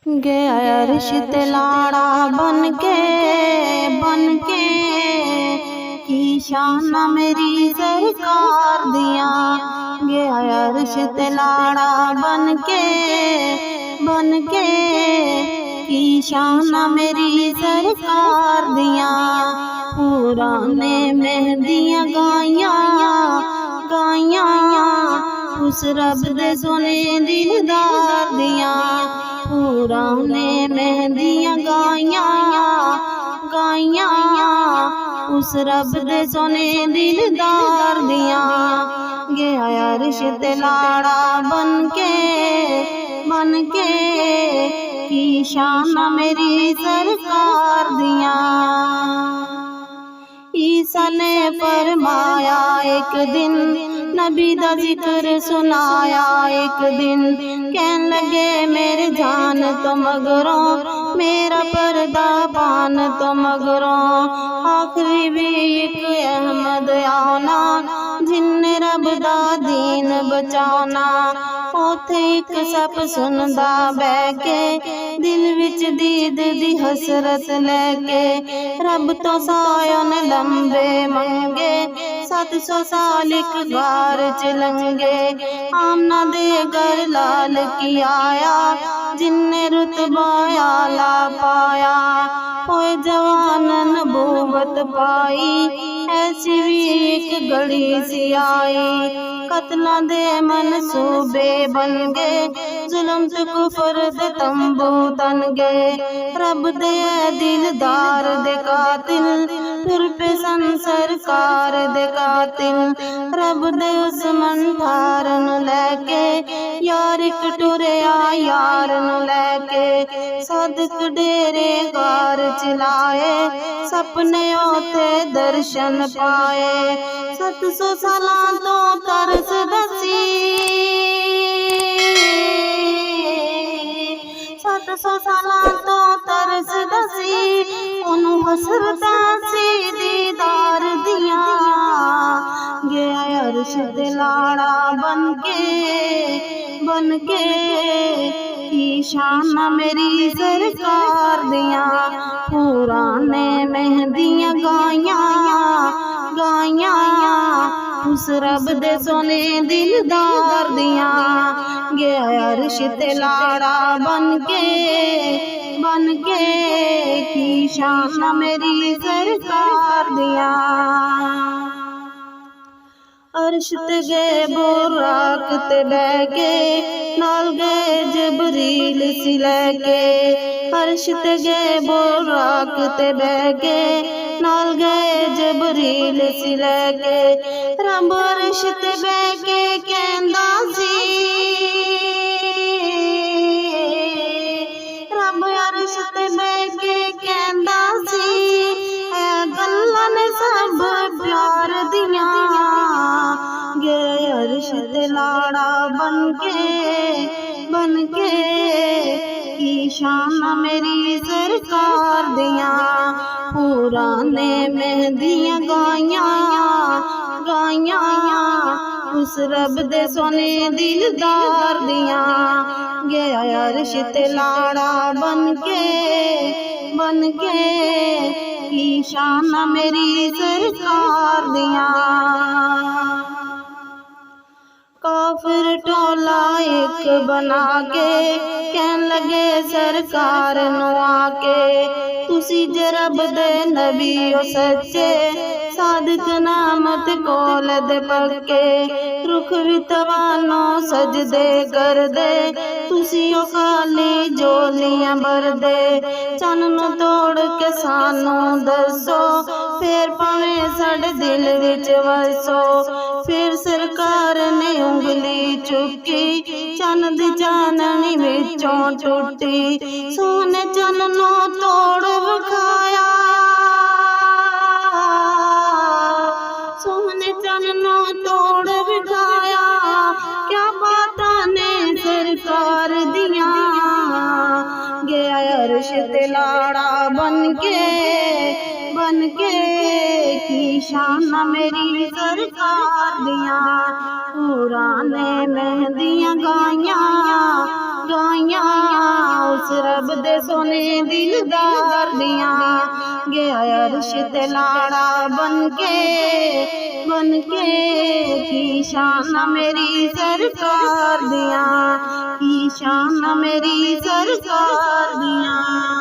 गया अर्श ते लाड़ा बन के की शान मेरी सरकार दिया। गया अर्श ते लाड़ा बन के की शान मेरी सरकार दिया। पुराने मेहंदियां गाया उस रब दे सोने दिलदार दिया। पुराने मेहंदियां गाया उस रब दे सोने दिलदार दिया। गया अर्श ते लाड़ा बन के की शान मेरी सरकार दिया। ईसा ने फरमाया एक दिन नबी दा जिक्र सुनाया। एक दिन कहन लगे मेरे जान तो मगरों मेरा पर्दा पान तो मगरों। आखिरी भी एक अहमद आना जिन्ने रब दा दीन बचाना। उथे एक सप सुनदा बह के दिल विच दीद दी हसरत लैके। रब तो सायन लंबे मंगे 700 साल एक गार च लंगे। आमना दे घर लाल की आया जिन्ने रुतबा आला पाया। होए जवान नबूवत पाई ऐसी भी एक घड़ी सी आई। कत्ला दे मनसूबे बन गए जुल्म ते कुफर दे तंबू तन गए। रब दे दिलदार दे कातिल तुर पे सन सरकार दे कातिल। रब दे उस मंठार नु लैके यार एक टुरिया यार नु लैके। सदक डेरे गार चलाए सपने ओथे दर्शन पाए। 700 सालां तो तरस दसी 700 सालां तो तरस दसी ओनू हसरतां सी दीदार दिया। गया अर्श ते लाड़ा बन के की शान मेरी सरकार दिया। पुराने मेहंदियां गाया उस रब दे सोने दिलदार दिया। गया अर्श ते लाड़ा बन के की शान मेरी सरकार दिया। अर्श ते गए बुराक ते बह के नाल गए जबरील सी लैके। अर्श ते गए बुराक ते बह के नाल गए जबरील सी लैके। रब अर्श ते बह के कहंदा सी रब अर्श ते बह के कहंदा सी ऐ गल्लां ने सब प्यार दियां। गया अर्श ते लाड़ा बन के की शान मेरी सरकार दिया। पुराने मेहंदियां गाया उस रब दे सोने दिलदार दिया। गया अर्श ते लाड़ा बन के की शान मेरी सरकार दिया। काफिर टोला एक बना के कहन लगे सरकार नु आके। तुसी जे रब दे नबी ओ सच्चे सादिक नामत कोल दे पक्के। रुख भी तवानो सजदे कर दे तुसी ओ खाली जोलियां भर दे। चन नु तोड़ के सानू दसो फिर भावें साडे दिल विच वसो। फिर सरकार ने उंगली चुकी चन दी चाननी विचों टुटी। सोने चन नु तोड़ विखाया सोने चन नु तोड़ विखाया। क्या बातां ने सरकार दिया। गया अर्श ते लाड़ा बन के की शान मेरी सरकार दिया। पुराने मेहंदियां गाया उस रब दे सोने दिलदार दिया गया अर्श ते लाड़ा बनके की शान मेरी सरकार दिया की शान मेरी सरकार दिया।